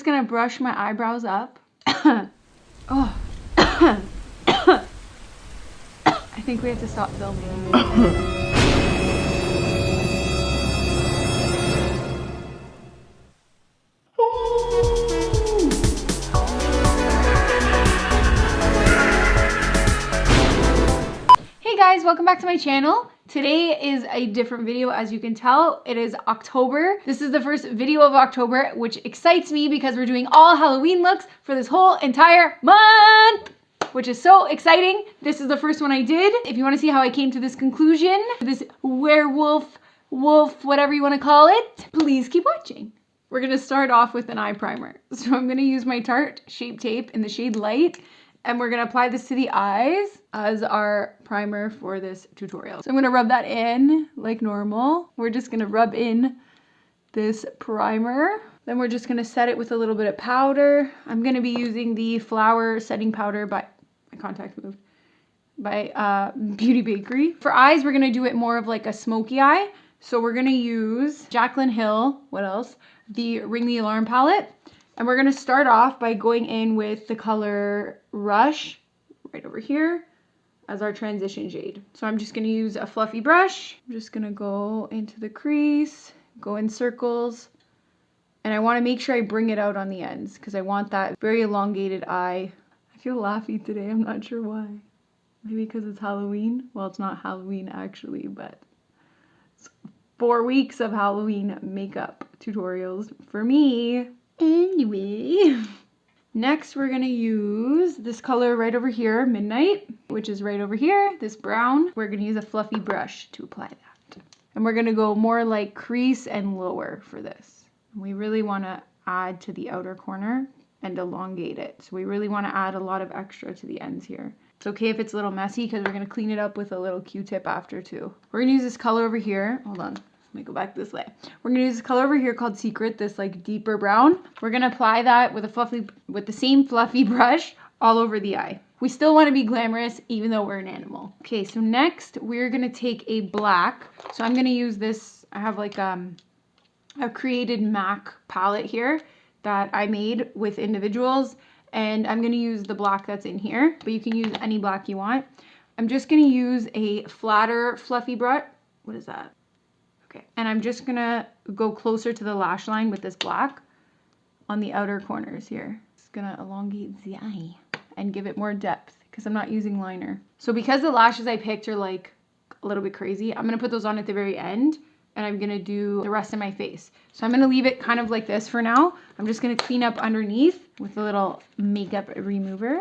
just gonna brush my eyebrows up. Oh. I think we have to stop filming. Hey guys, welcome back to my channel. Today is a different video, as you can tell. It is October. This is the first video of October, which excites me because we're doing all Halloween looks for this whole entire month, which is so exciting. This is the first one I did. If you want to see how I came to this conclusion, this werewolf, wolf, whatever you want to call it, please keep watching. We're going to start off with an eye primer. So I'm going to use my Tarte Shape Tape in the shade Light, and we're going to apply this to the eyes as our primer for this tutorial. So I'm going to rub that in like normal. We're just going to rub in this primer. Then we're just going to set it with a little bit of powder. I'm going to be using the Flower Setting Powder by, my contact moved, by Beauty Bakery. For eyes, we're going to do it more of like a smoky eye. So we're going to use Jaclyn Hill, what else? The Ring the Alarm palette. And we're going to start off by going in with the color Rush right over here as our transition shade. So I'm just going to use a fluffy brush. I'm just going to go into the crease, go in circles, and I want to make sure I bring it out on the ends because I want that very elongated eye. I feel laughy today. I'm not sure why. Maybe because it's Halloween. Well, it's not Halloween actually, but it's 4 weeks of Halloween makeup tutorials for me. Anyway, next we're going to use this color right over here, Midnight, which is right over here, this brown. We're going to use a fluffy brush to apply that. And we're going to go more like crease and lower for this. We really want to add to the outer corner and elongate it. So we really want to add a lot of extra to the ends here. It's okay if it's a little messy because we're going to clean it up with a little Q-tip after too. We're going to use this color over here. Hold on. Let me go back this way. We're going to use this color over here called Secret, this like deeper brown. We're going to apply that with the same fluffy brush all over the eye. We still want to be glamorous even though we're an animal. Okay, so next we're going to take a black. So I'm going to use this, I have like a created MAC palette here that I made with individuals, and I'm going to use the black that's in here, but you can use any black you want. I'm just going to use a flatter fluffy brush. What is that? Okay, and I'm just gonna go closer to the lash line with this black on the outer corners here. It's gonna elongate the eye and give it more depth because I'm not using liner. So because the lashes I picked are like a little bit crazy, I'm gonna put those on at the very end and I'm gonna do the rest of my face. So I'm gonna leave it kind of like this for now. I'm just gonna clean up underneath with a little makeup remover.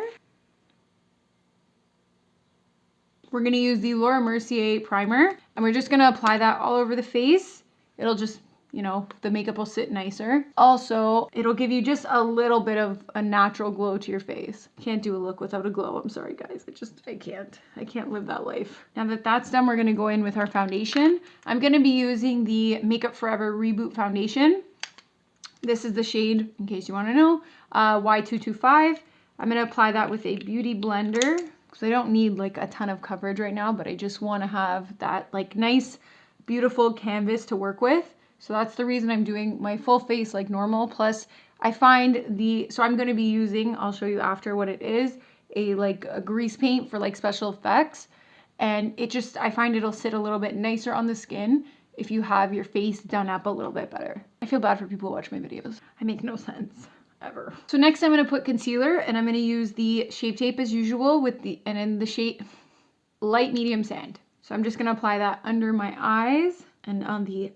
We're going to use the Laura Mercier primer, and we're just going to apply that all over the face. It'll just, you know, the makeup will sit nicer. Also, it'll give you just a little bit of a natural glow to your face. Can't do a look without a glow. I'm sorry, guys. I can't live that life. Now that that's done, we're going to go in with our foundation. I'm going to be using the Makeup Forever Reboot Foundation. This is the shade, in case you want to know, Y225. I'm going to apply that with a beauty blender. So I don't need like a ton of coverage right now, but I just want to have that like nice, beautiful canvas to work with. So that's the reason I'm doing my full face like normal. Plus I find so I'm going to be using, I'll show you after what it is, a grease paint for like special effects. And I find it'll sit a little bit nicer on the skin if you have your face done up a little bit better. I feel bad for people who watch my videos. I make no sense. Ever. So next I'm going to put concealer, and I'm going to use the Shape Tape as usual and in the shade Light Medium Sand. So I'm just going to apply that under my eyes and on the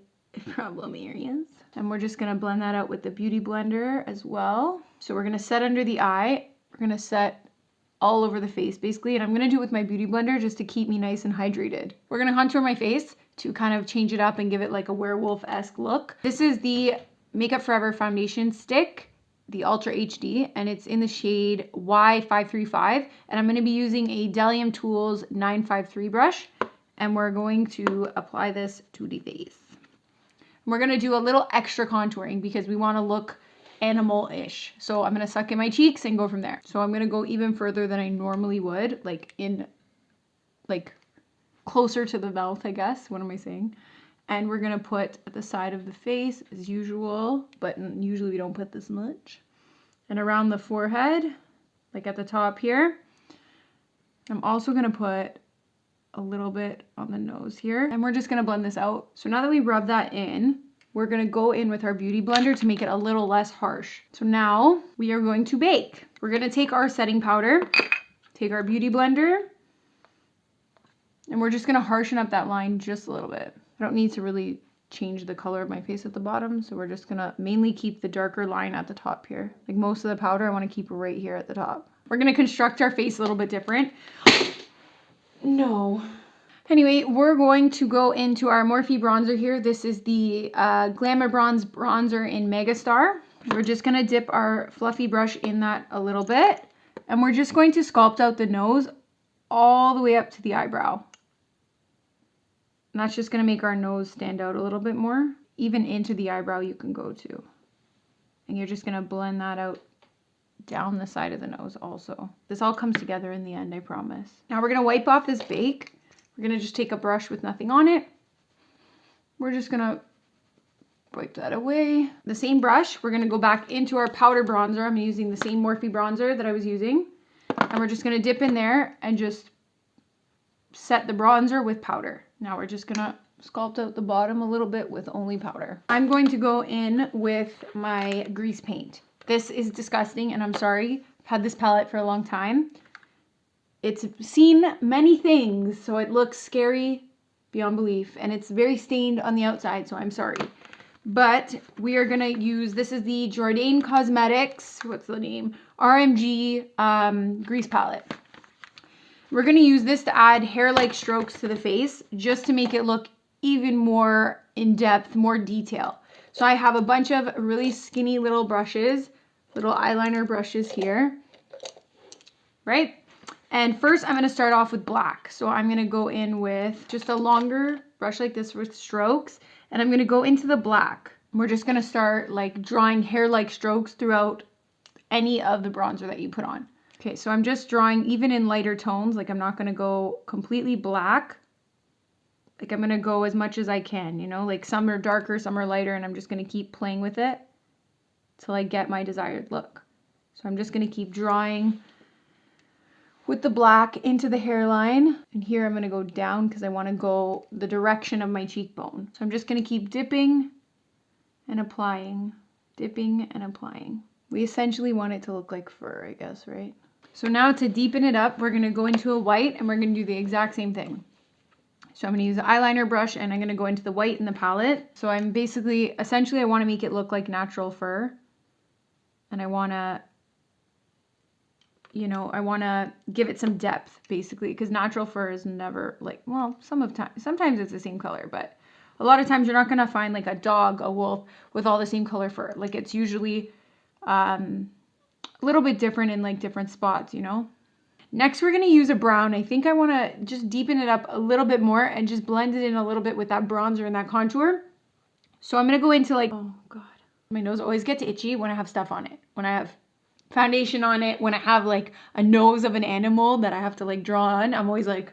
problem areas. And we're just going to blend that out with the Beauty Blender as well. So we're going to set under the eye. We're going to set all over the face basically, and I'm going to do it with my Beauty Blender just to keep me nice and hydrated. We're going to contour my face to kind of change it up and give it like a werewolf-esque look. This is the Makeup Forever foundation stick, the Ultra HD, and it's in the shade Y535, and I'm going to be using a Delium Tools 953 brush, and we're going to apply this to the face. We're going to do a little extra contouring because we want to look animal-ish. So I'm going to suck in my cheeks and go from there. So I'm going to go even further than I normally would, like closer to the mouth, I guess. What am I saying? And we're going to put at the side of the face as usual, but usually we don't put this much. and around the forehead, like at the top here. I'm also gonna put a little bit on the nose here, and we're just gonna blend this out. So now that we rub that in, we're gonna go in with our beauty blender to make it a little less harsh. So now we are going to bake. We're gonna take our setting powder, take our beauty blender, and we're just gonna harshen up that line just a little bit. I don't need to really change the color of my face at the bottom, so we're just gonna mainly keep the darker line at the top here. Like most of the powder I wanna keep right here at the top. We're gonna construct our face a little bit different. No. Anyway, we're going to go into our Morphe bronzer here. This is the Glamabronze bronzer in Megastar. We're just going to dip our fluffy brush in that a little bit. And we're just going to sculpt out the nose all the way up to the eyebrow. And that's just going to make our nose stand out a little bit more. Even into the eyebrow you can go to. And you're just going to blend that out down the side of the nose also. This all comes together in the end, I promise. Now we're going to wipe off this bake. We're going to just take a brush with nothing on it. We're just going to wipe that away. The same brush, we're going to go back into our powder bronzer. I'm using the same Morphe bronzer that I was using. And we're just going to dip in there and just set the bronzer with powder. Now we're just going to sculpt out the bottom a little bit with only powder. I'm going to go in with my grease paint. This is disgusting, and I'm sorry. I've had this palette for a long time. It's seen many things, so it looks scary beyond belief, and it's very stained on the outside, so I'm sorry. But we are gonna use, this is the Jordane Cosmetics, what's the name? RMG grease palette. We're gonna use this to add hair-like strokes to the face, just to make it look even more in-depth, more detail. So I have a bunch of really skinny little brushes, little eyeliner brushes here, right? And first I'm gonna start off with black. So I'm gonna go in with just a longer brush like this with strokes, and I'm gonna go into the black. We're just gonna start like drawing hair-like strokes throughout any of the bronzer that you put on. Okay, so I'm just drawing even in lighter tones, like I'm not gonna go completely black. Like I'm gonna go as much as I can, you know, like some are darker, some are lighter, and I'm just gonna keep playing with it till I get my desired look. So I'm just gonna keep drawing with the black into the hairline. And here I'm gonna go down because I wanna go the direction of my cheekbone. So I'm just gonna keep dipping and applying, dipping and applying. We essentially want it to look like fur, I guess, right? So now to deepen it up, we're gonna go into a white and we're gonna do the exact same thing. So I'm going to use an eyeliner brush and I'm going to go into the white in the palette. So I'm basically, essentially I want to make it look like natural fur. And I want to, you know, I want to give it some depth basically, because natural fur is never like, well, sometimes it's the same color, but a lot of times you're not going to find like a dog, a wolf with all the same color fur. Like it's usually a little bit different in like different spots, you know. Next, we're going to use a brown. I think I want to just deepen it up a little bit more and just blend it in a little bit with that bronzer and that contour. So I'm going to go into like, oh God, my nose always gets itchy when I have stuff on it. When I have foundation on it, when I have like a nose of an animal that I have to like draw on, I'm always like,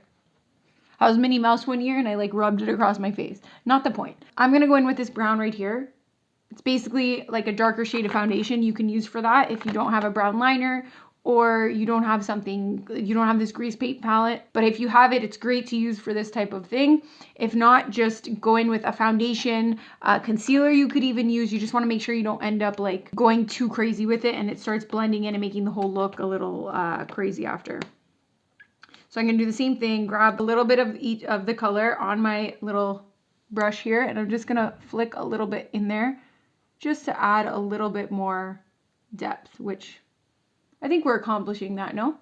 I was Minnie Mouse one year and I like rubbed it across my face. Not the point. I'm going to go in with this brown right here. It's basically like a darker shade of foundation you can use for that if you don't have a brown liner, or you don't have something, you don't have this grease paint palette. But if you have it, it's great to use for this type of thing. If not, just go in with a foundation, concealer you could even use. You just want to make sure you don't end up like going too crazy with it and it starts blending in and making the whole look a little crazy after. So I'm gonna do the same thing, grab a little bit of each of the color on my little brush here, and I'm just gonna flick a little bit in there just to add a little bit more depth, which I think we're accomplishing that, no?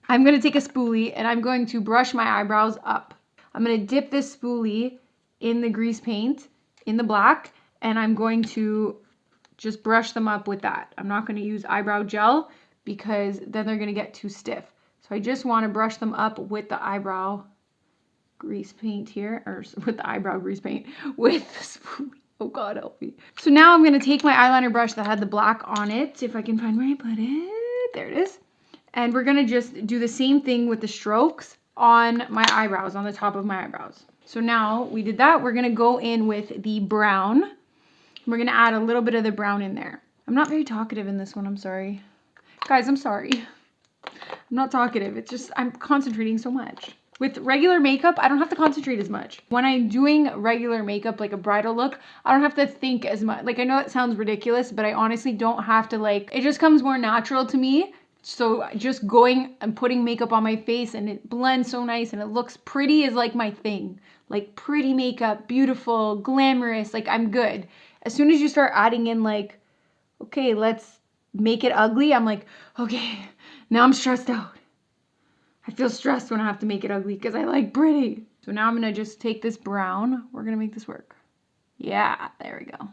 I'm going to take a spoolie and I'm going to brush my eyebrows up. I'm going to dip this spoolie in the grease paint, in the black, and I'm going to just brush them up with that. I'm not going to use eyebrow gel because then they're going to get too stiff. So I just want to brush them up with the eyebrow grease paint here, or with the eyebrow grease paint, with the spoolie. Oh God, help me. So now I'm going to take my eyeliner brush that had the black on it, if I can find where I put it. There it is. And we're going to just do the same thing with the strokes on my eyebrows, on the top of my eyebrows. So now we did that. We're going to go in with the brown. We're going to add a little bit of the brown in there. I'm not very talkative in this one, I'm sorry. Guys, I'm sorry. I'm not talkative. It's just I'm concentrating so much. With regular makeup, I don't have to concentrate as much. When I'm doing regular makeup, like a bridal look, I don't have to think as much. Like, I know it sounds ridiculous, but I honestly don't have to, like, it just comes more natural to me. So just going and putting makeup on my face and it blends so nice and it looks pretty is like my thing. Like pretty makeup, beautiful, glamorous, like I'm good. As soon as you start adding in like, okay, let's make it ugly, I'm like, okay, now I'm stressed out. I feel stressed when I have to make it ugly because I like pretty. So now I'm gonna just take this brown. We're gonna make this work. Yeah, there we go.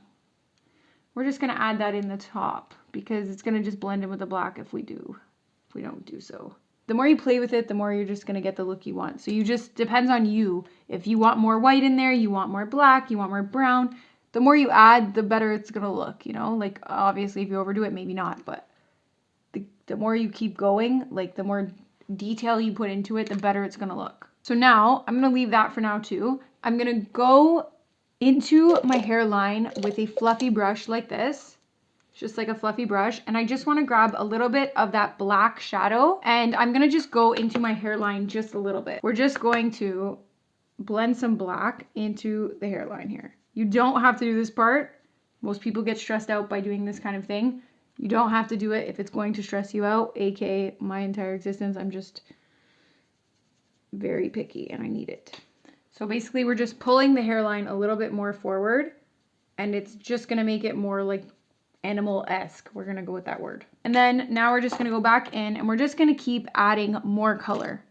We're just gonna add that in the top because it's gonna just blend in with the black if we don't do so. The more you play with it, the more you're just gonna get the look you want. So you just, depends on you. If you want more white in there, you want more black, you want more brown, the more you add, the better it's gonna look, you know? Like obviously if you overdo it, maybe not, but the more you keep going, like the more detail you put into it, the better it's gonna look. So now, I'm gonna leave that for now too. I'm gonna go into my hairline with a fluffy brush like this. Just like a fluffy brush, and I just want to grab a little bit of that black shadow, and I'm gonna just go into my hairline just a little bit. We're just going to blend some black into the hairline here. You don't have to do this part. Most people get stressed out by doing this kind of thing. You don't have to do it if it's going to stress you out, aka my entire existence. I'm just very picky and I need it. So basically we're just pulling the hairline a little bit more forward, and it's just gonna make it more like animal-esque. We're gonna go with that word. And then now we're just gonna go back in and we're just gonna keep adding more color.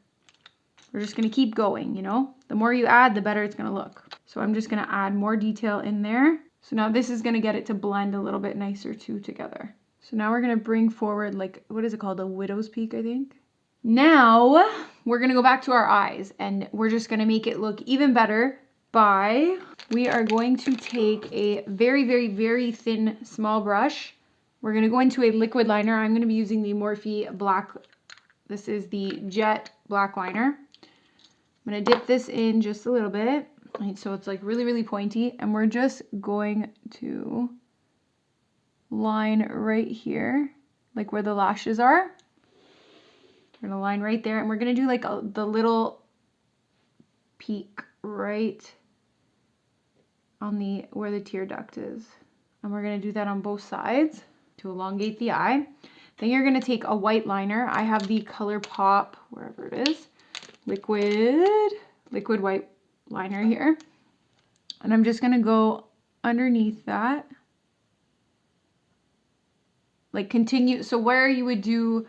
We're just gonna keep going, you know? The more you add, the better it's gonna look. So I'm just gonna add more detail in there. So now this is gonna get it to blend a little bit nicer too together. So now we're gonna bring forward, like, what is it called? A widow's peak, I think. Now we're gonna go back to our eyes and we're just gonna make it look even better by, we are going to take a very, very, very thin, small brush. We're gonna go into a liquid liner. I'm gonna be using the Morphe black, this is the Jet Black Liner. I'm gonna dip this in just a little bit, right, so it's like really, really pointy, and we're just going to line right here, like where the lashes are. We're gonna line right there, and we're gonna do like the little peak right on the where the tear duct is, and we're gonna do that on both sides to elongate the eye. Then you're gonna take a white liner. I have the Colourpop, wherever it is, liquid white liner here, and I'm just gonna go underneath that, like continue. So where you would do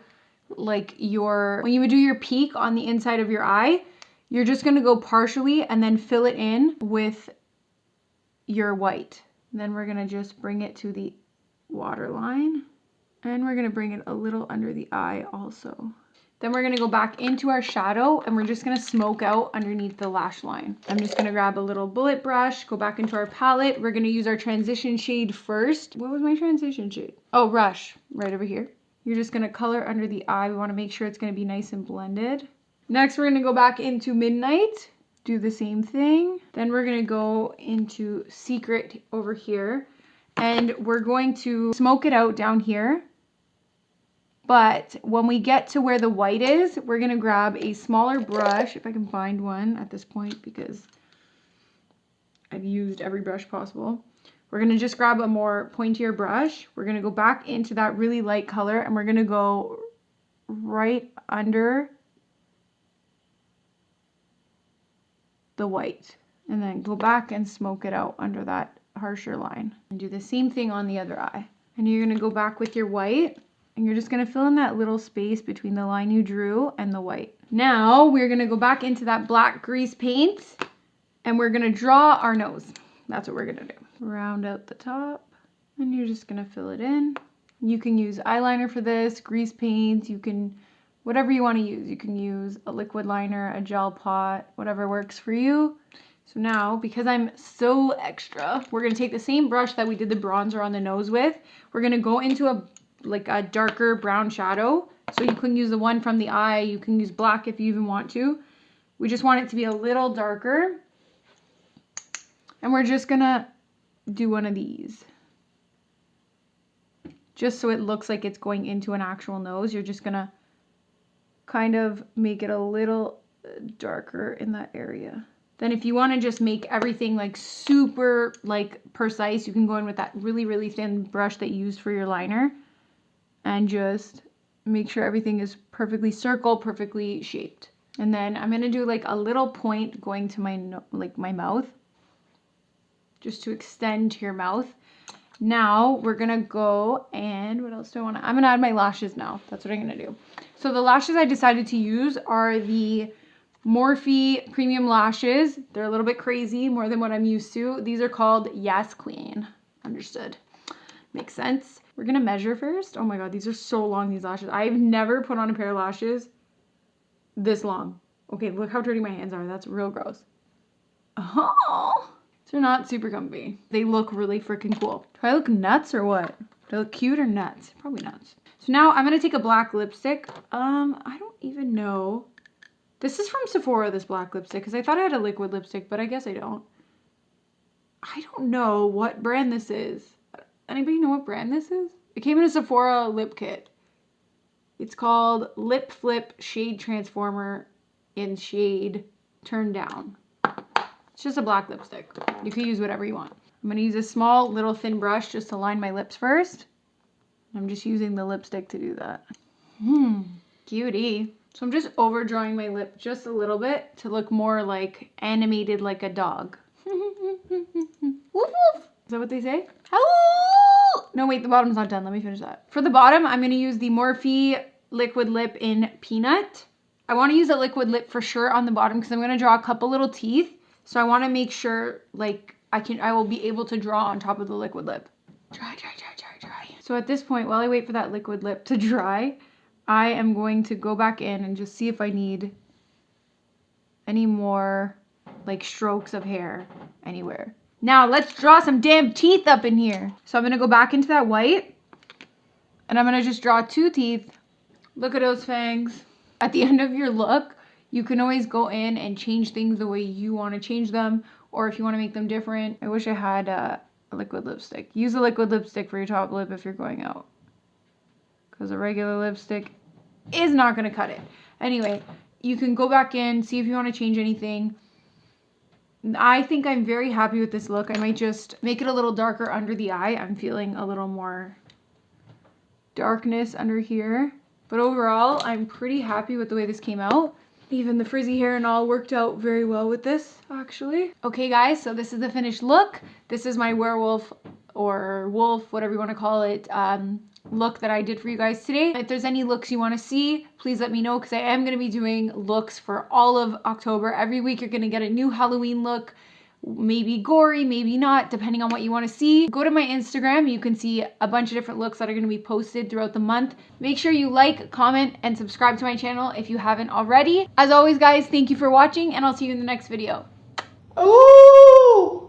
like when you would do your peak on the inside of your eye, you're just gonna go partially and then fill it in with your white. Then we're gonna just bring it to the waterline, and we're gonna bring it a little under the eye also. Then we're gonna go back into our shadow and we're just gonna smoke out underneath the lash line. I'm just gonna grab a little bullet brush, go back into our palette. We're gonna use our transition shade first. What was my transition shade? Oh, Rush, right over here. You're just gonna color under the eye. We wanna make sure it's gonna be nice and blended. Next, we're gonna go back into Midnight, do the same thing. Then we're gonna go into Secret over here, and we're going to smoke it out down here. But when we get to where the white is, we're gonna grab a smaller brush, if I can find one at this point, because I've used every brush possible. We're gonna just grab a more pointier brush. We're gonna go back into that really light color, and we're gonna go right under the white, and then go back and smoke it out under that harsher line. And do the same thing on the other eye. And you're gonna go back with your white, and you're just gonna fill in that little space between the line you drew and the white. Now we're gonna go back into that black grease paint, and we're gonna draw our nose. That's what we're gonna do. Round out the top, and you're just gonna fill it in. You can use eyeliner for this, grease paint, you can, whatever you wanna use. You can use a liquid liner, a gel pot, whatever works for you. So now, because I'm so extra, we're gonna take the same brush that we did the bronzer on the nose with. We're gonna go into a darker brown shadow. So you can use the one from the eye, you can use black if you even want to. We just want it to be a little darker. And we're just gonna do one of these. just so it looks like it's going into an actual nose. You're just gonna kind of make it a little darker in that area. Then if you want to just make everything like super like precise, you can go in with that really, really thin brush that you used for your liner and just make sure everything is perfectly circled, perfectly shaped. And then I'm going to do like a little point going to my my mouth, just to extend to your mouth. Now we're going to go and what else do I want to, I'm going to add my lashes now. That's what I'm going to do. So the lashes I decided to use are the Morphe Premium Lashes. They're a little bit crazy, more than what I'm used to. These are called Jaclyn. Understood. Makes sense. We're going to measure first. Oh my god, these are so long, these lashes. I've never put on a pair of lashes this long. Okay, look how dirty my hands are. That's real gross. Oh, they're not super comfy. They look really freaking cool. Do I look nuts or what? Do I look cute or nuts? Probably nuts. So now I'm going to take a black lipstick. I don't even know. This is from Sephora, this black lipstick, because I thought I had a liquid lipstick, but I guess I don't. I don't know what brand this is. Anybody know what brand this is? It came in a Sephora lip kit. It's called Lip Flip Shade Transformer in shade Turn Down. It's just a black lipstick. You can use whatever you want. I'm going to use a small little thin brush just to line my lips first. I'm just using the lipstick to do that. Cutie. So I'm just overdrawing my lip just a little bit to look more like animated like a dog. Woof woof. Is that what they say? Hello! No, wait, the bottom's not done. Let me finish that. For the bottom, I'm going to use the Morphe Liquid Lip in Peanut. I want to use a liquid lip for sure on the bottom because I'm going to draw a couple little teeth. So I want to make sure like I will be able to draw on top of the liquid lip. Dry, dry, dry, dry, dry. So at this point, while I wait for that liquid lip to dry, I am going to go back in and just see if I need any more like strokes of hair anywhere. Now let's draw some damn teeth up in here. So I'm going to go back into that white and I'm going to just draw 2 teeth. Look at those fangs. At the end of your look, you can always go in and change things the way you want to change them, or if you want to make them different. I wish I had a liquid lipstick. Use a liquid lipstick for your top lip if you're going out, because a regular lipstick is not going to cut it. Anyway, you can go back in, see if you want to change anything. I think I'm very happy with this look. I might just make it a little darker under the eye. I'm feeling a little more darkness under here. But overall, I'm pretty happy with the way this came out. Even the frizzy hair and all worked out very well with this, actually. Okay, guys, so this is the finished look. This is my werewolf or wolf, whatever you want to call it, look that I did for you guys today. If there's any looks you want to see, please let me know, because I am going to be doing looks for all of October. Every week you're going to get a new Halloween look. Maybe gory, maybe not, depending on what you want to see. Go to my Instagram. You can see a bunch of different looks that are going to be posted throughout the month. Make sure you like, comment, and subscribe to my channel if you haven't already. As always, guys, thank you for watching, and I'll see you in the next video. Ooh!